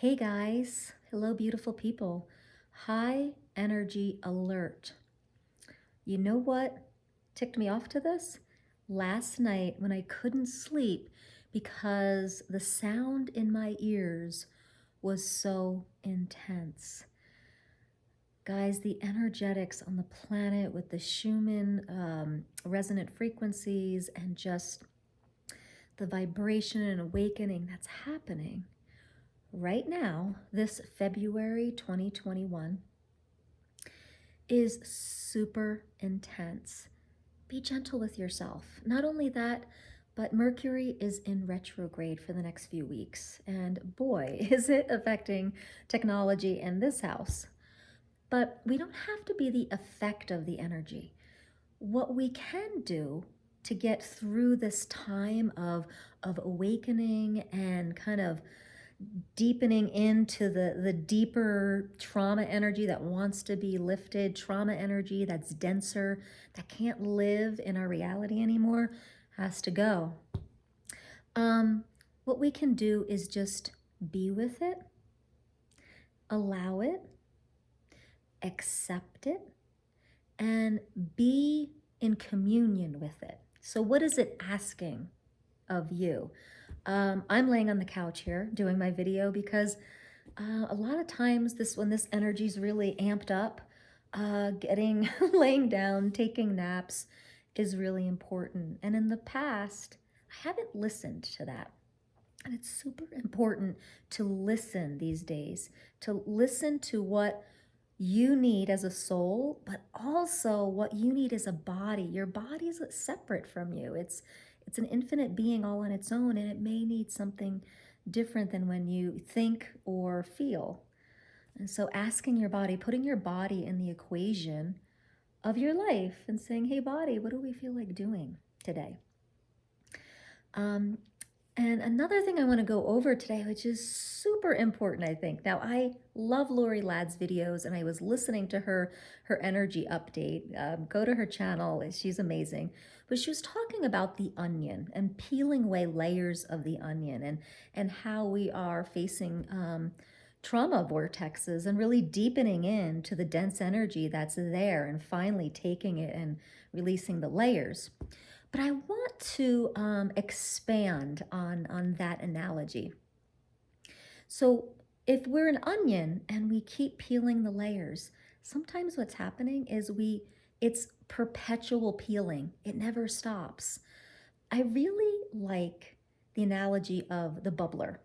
Hey guys, hello beautiful people. High energy alert. You know what ticked me off to this? Last night when I couldn't sleep because the sound in my ears was so intense. Guys, the energetics on the planet with the Schumann resonant frequencies and just the vibration and awakening that's happening right now, this February 2021, is super intense. Be gentle with yourself. Not only that, but Mercury is in retrograde for the next few weeks. And boy, is it affecting technology in this house. But we don't have to be the effect of the energy. What we can do to get through this time of awakening and kind of deepening into the deeper trauma energy that wants to be lifted, trauma energy that's denser, that can't live in our reality anymore, has to go. What we can do is just be with it, allow it, accept it, and be in communion with it. So what is it asking of you? I'm laying on the couch here doing my video because a lot of times when this energy is really amped up, getting laying down, taking naps is really important. And in the past, I haven't listened to that. And it's super important to listen these days, to listen to what you need as a soul, but also what you need as a body. Your body is separate from you. It's an infinite being all on its own, and it may need something different than when you think or feel. And so asking your body, putting your body in the equation of your life and saying, hey body, what do we feel like doing today? And another thing I want to go over today, which is super important, I think. Now, I love Lori Ladd's videos, and I was listening to her energy update. Go to her channel; she's amazing. But she was talking about the onion and peeling away layers of the onion, and how we are facing trauma vortexes and really deepening into the dense energy that's there, and finally taking it and releasing the layers. But I want to expand on that analogy. So if we're an onion and we keep peeling the layers, sometimes what's happening is it's perpetual peeling. It never stops. I really like the analogy of the bubbler.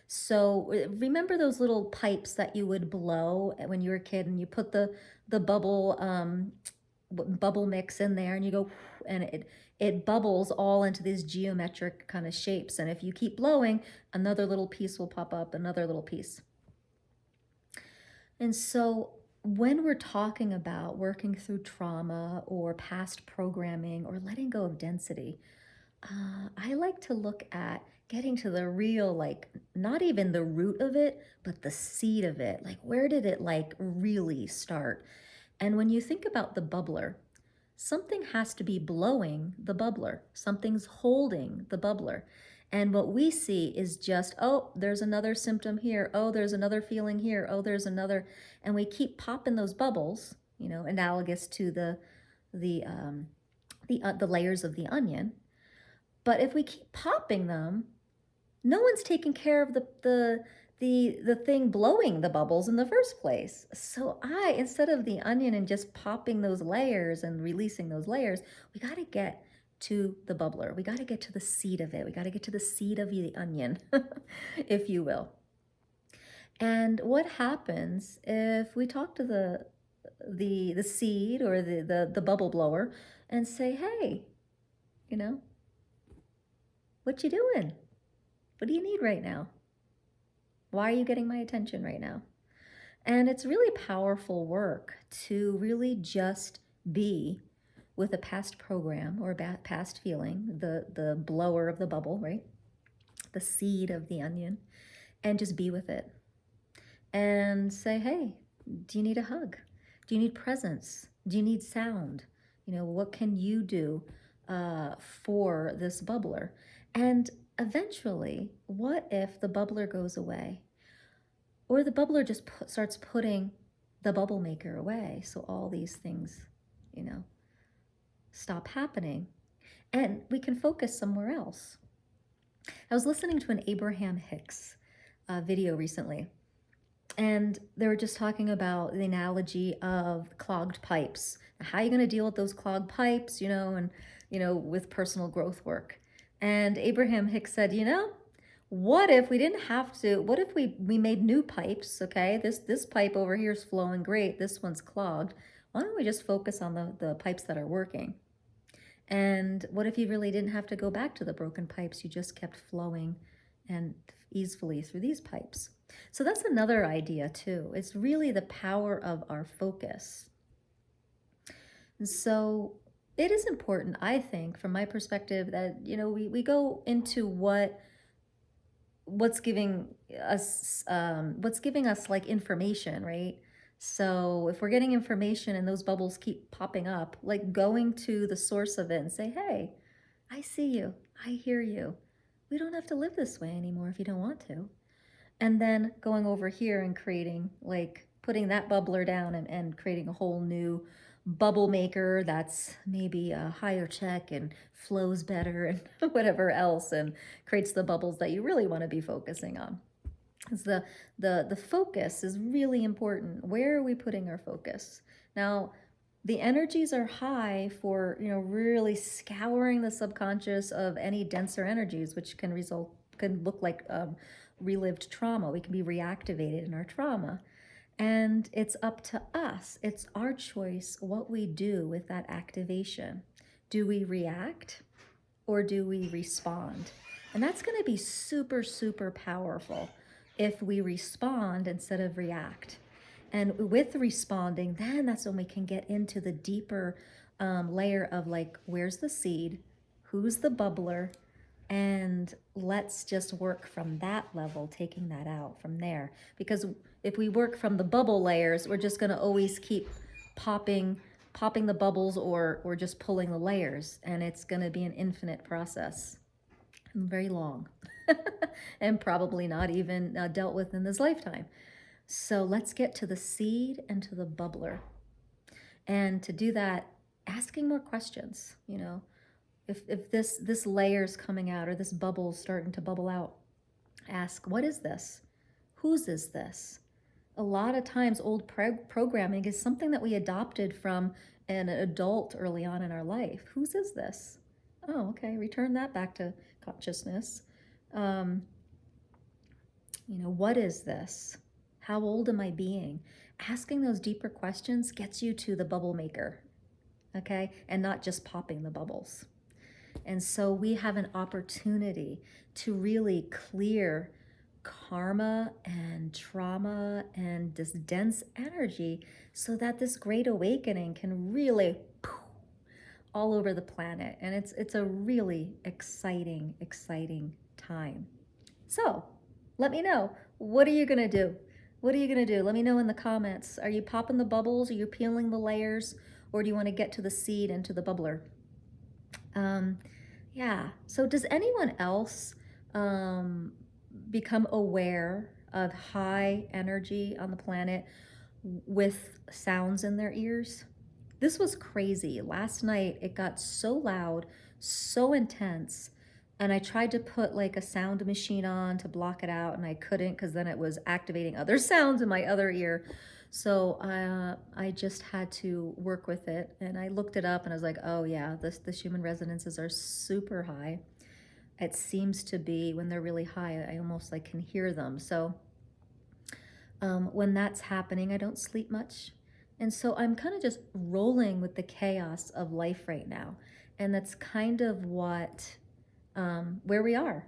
So remember those little pipes that you would blow when you were a kid, and you put the bubble mix in there, and you go, and it bubbles all into these geometric kind of shapes. And if you keep blowing, another little piece will pop up, another little piece. And so when we're talking about working through trauma or past programming or letting go of density, I like to look at getting to the real, like, not even the root of it, but the seed of it. Like, where did it like really start? And when you think about the bubbler, something has to be blowing the bubbler. Something's holding the bubbler. And what we see is just, oh, there's another symptom here. Oh, there's another feeling here. Oh, there's another. And we keep popping those bubbles, analogous to the layers of the onion. But if we keep popping them, no one's taking care of the thing blowing the bubbles in the first place. So instead of the onion and just popping those layers and releasing those layers, we got to get to the bubbler. We got to get to the seed of it. We got to get to the seed of the onion, if you will. And what happens if we talk to the seed or the bubble blower and say, hey, what you doing? What do you need right now? Why are you getting my attention right now? And it's really powerful work to really just be with a past program or a past feeling, the blower of the bubble, right? The seed of the onion, and just be with it. And say, hey, do you need a hug? Do you need presence? Do you need sound? What can you do for this bubbler? And eventually, what if the bubbler goes away? or the bubbler just starts putting the bubble maker away. So all these things, you know, stop happening and we can focus somewhere else. I was listening to an Abraham Hicks video recently, and they were just talking about the analogy of clogged pipes. How are you going to deal with those clogged pipes, and, with personal growth work? And Abraham Hicks said, what if we didn't have to, what if we made new pipes, okay? This pipe over here is flowing great. This one's clogged. Why don't we just focus on the pipes that are working? And what if you really didn't have to go back to the broken pipes? You just kept flowing and easily through these pipes. So that's another idea too. It's really the power of our focus. And so it is important, I think, from my perspective, that, we go into what's giving us like information, right? So if we're getting information and those bubbles keep popping up, like going to the source of it and say, hey, I see you, I hear you. We don't have to live this way anymore if you don't want to. And then going over here and creating, like putting that bubbler down and creating a whole new bubble maker that's maybe a higher tech and flows better and whatever else, and creates the bubbles that you really want to be focusing on. Because the focus is really important. Where are we putting our focus? Now, the energies are high for, really scouring the subconscious of any denser energies, which can look like relived trauma. We can be reactivated in our trauma. And it's up to us. It's our choice what we do with that activation. Do we react or do we respond? And that's going to be super, super powerful if we respond instead of react. And with responding, then that's when we can get into the deeper layer of, like, where's the seed? Who's the bubbler? And let's just work from that level, taking that out from there. Because if we work from the bubble layers, we're just going to always keep popping the bubbles or just pulling the layers. And it's going to be an infinite process. Very long. And probably not even dealt with in this lifetime. So let's get to the seed and to the bubbler. And to do that, asking more questions, if this layer's coming out or this bubble's starting to bubble out, ask, what is this? Whose is this? A lot of times old programming is something that we adopted from an adult early on in our life. Whose is this? Oh, okay, return that back to consciousness. What is this? How old am I being? Asking those deeper questions gets you to the bubble maker, okay? And not just popping the bubbles. And so we have an opportunity to really clear karma and trauma and this dense energy so that this great awakening can really all over the planet. And it's a really exciting time. So let me know, what are you gonna do? What are you gonna do? Let me know in the comments. Are you popping the bubbles? Are you peeling the layers? Or do you want to get to the seed and to the bubbler? Yeah. So does anyone else become aware of high energy on the planet with sounds in their ears? This was crazy. Last night it got so loud, so intense, and I tried to put like a sound machine on to block it out, and I couldn't because then it was activating other sounds in my other ear. So I just had to work with it, and I looked it up, and I was like, oh yeah, the human resonances are super high. It seems to be when they're really high, I almost like can hear them. So when that's happening, I don't sleep much. And so I'm kind of just rolling with the chaos of life right now. And that's kind of where we are.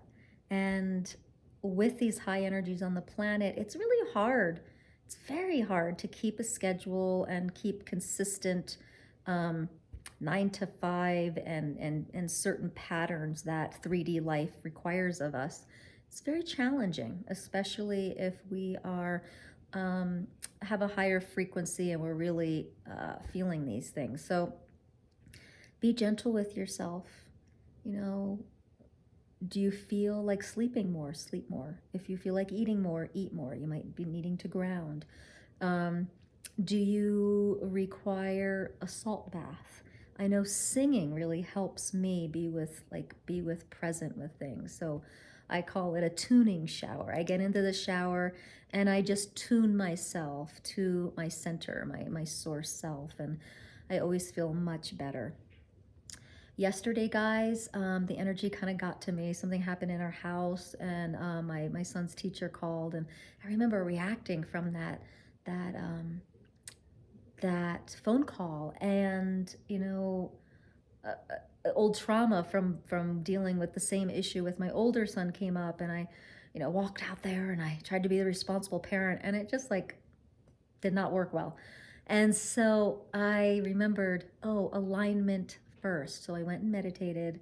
And with these high energies on the planet, it's really hard. It's very hard to keep a schedule and keep consistent 9 to 5 and certain patterns that 3D life requires of us. It's very challenging, especially if we are have a higher frequency and we're really feeling these things. So be gentle with yourself. Do you feel like sleeping more? Sleep more. If you feel like eating more, eat more. You might be needing to ground. Um, do you require a salt bath? I know singing really helps me be with present with things. So I call it a tuning shower. I get into the shower and I just tune myself to my center, my source self, and I always feel much better. Yesterday, guys, the energy kind of got to me. Something happened in our house, and my son's teacher called, and I remember reacting from that that phone call, and old trauma from dealing with the same issue with my older son came up, and I, walked out there and I tried to be the responsible parent, and it just like did not work well. And so I remembered, oh, alignment first. So I went and meditated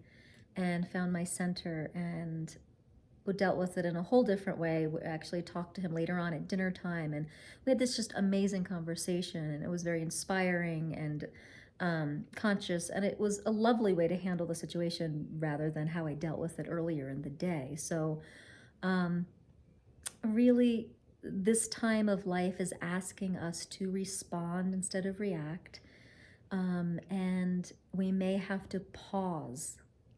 and found my center and dealt with it in a whole different way. We actually talked to him later on at dinner time, and we had this just amazing conversation, and it was very inspiring and conscious, and it was a lovely way to handle the situation rather than how I dealt with it earlier in the day. So um, really, this time of life is asking us to respond instead of react. And we may have to pause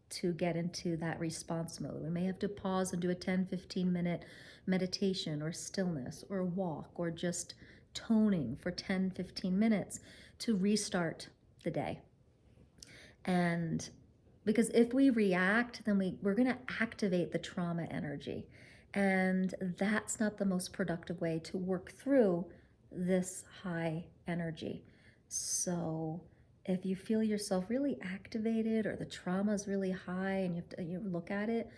to get into that response mode. We may have to pause and do a 10-15 minute meditation or stillness or walk or just toning for 10-15 minutes to restart the day. And because if we react, then we're going to activate the trauma energy. And that's not the most productive way to work through this high energy. So if you feel yourself really activated or the trauma is really high and you look at it,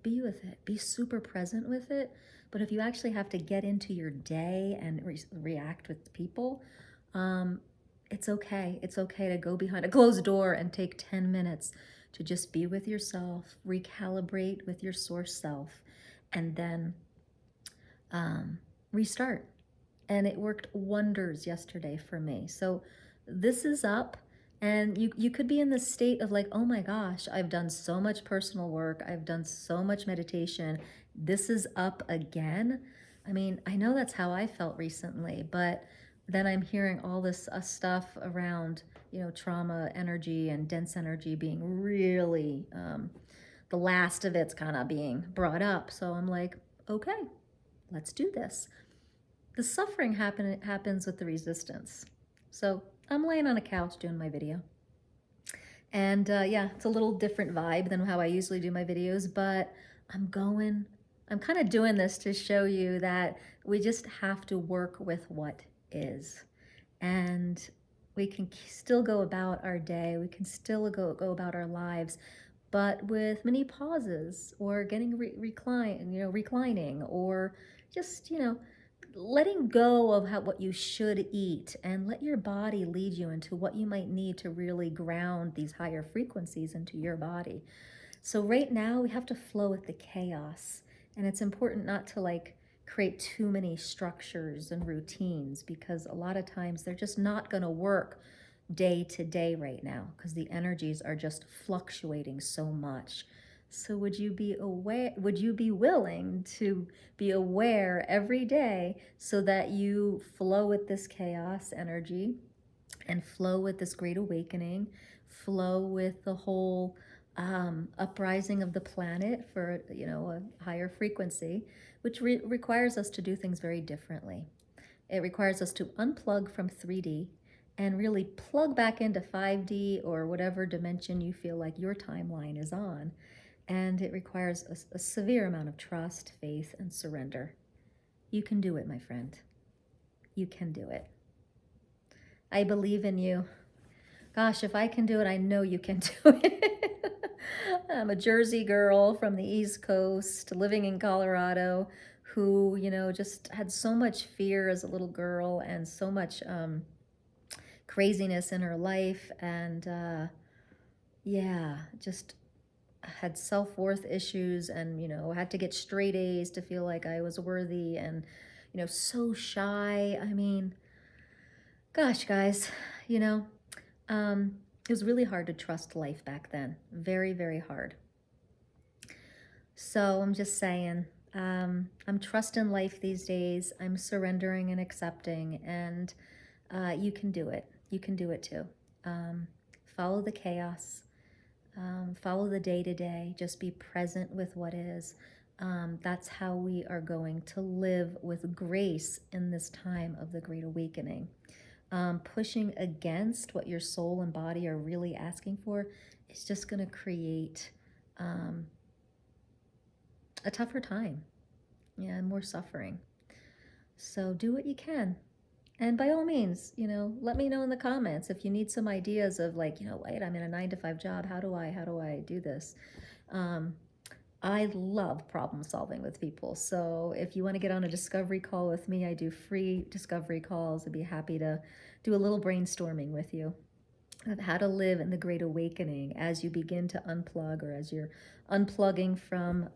be with it, be super present with it. But if you actually have to get into your day and react with people, it's okay. It's okay to go behind a closed door and take 10 minutes to just be with yourself, recalibrate with your source self, and then restart. And it worked wonders yesterday for me. So this is up, and you could be in the state of like, oh my gosh, I've done so much personal work. I've done so much meditation. This is up again. I mean, I know that's how I felt recently, but then I'm hearing all this stuff around, trauma energy and dense energy being really, the last of it's kind of being brought up. So I'm like, okay, let's do this. The suffering happens with the resistance. So I'm laying on a couch doing my video. And yeah, it's a little different vibe than how I usually do my videos, but I'm kind of doing this to show you that we just have to work with what is. And we can still go about our day. We can still go about our lives, but with many pauses or getting reclining or just, letting go of what you should eat and let your body lead you into what you might need to really ground these higher frequencies into your body. So right now we have to flow with the chaos, and it's important not to create too many structures and routines, because a lot of times they're just not going to work day to day right now because the energies are just fluctuating so much. So would you be willing to be aware every day so that you flow with this chaos energy and flow with this great awakening, flow with the whole uprising of the planet for a higher frequency, which requires us to do things very differently. It requires us to unplug from 3D and really plug back into 5D or whatever dimension you feel like your timeline is on. And it requires a severe amount of trust, faith, and surrender. You can do it, my friend. You can do it. I believe in you. Gosh, if I can do it, I know you can do it. I'm a Jersey girl from the East Coast, living in Colorado, who, just had so much fear as a little girl and so much craziness in her life. And yeah, just had self-worth issues and, had to get straight A's to feel like I was worthy and, so shy. I mean, gosh, guys, it was really hard to trust life back then. Very, very hard. So I'm just saying, I'm trusting life these days. I'm surrendering and accepting, and you can do it. You can do it too. Um, Follow the chaos, follow the day to day, just be present with what is. That's how we are going to live with grace in this time of the Great Awakening. Pushing against what your soul and body are really asking for is just going to create um, a tougher time, yeah, and more suffering. So do what you can. And by all means, let me know in the comments if you need some ideas of like, wait, I'm in a 9 to 5 job. How do I do this? Um, I love problem solving with people. So if you want to get on a discovery call with me, I do free discovery calls. I'd be happy to do a little brainstorming with you of how to live in the Great Awakening as you begin to unplug, or as you're unplugging from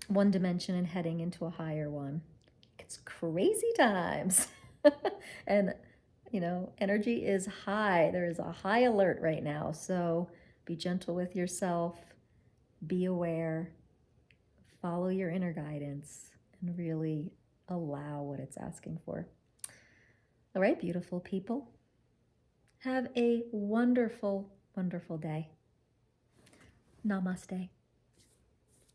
one dimension and heading into a higher one. It's crazy times. And, energy is high. There is a high alert right now. So be gentle with yourself, be aware, follow your inner guidance, and really allow what it's asking for. All right, beautiful people. Have a wonderful, wonderful day. Namaste.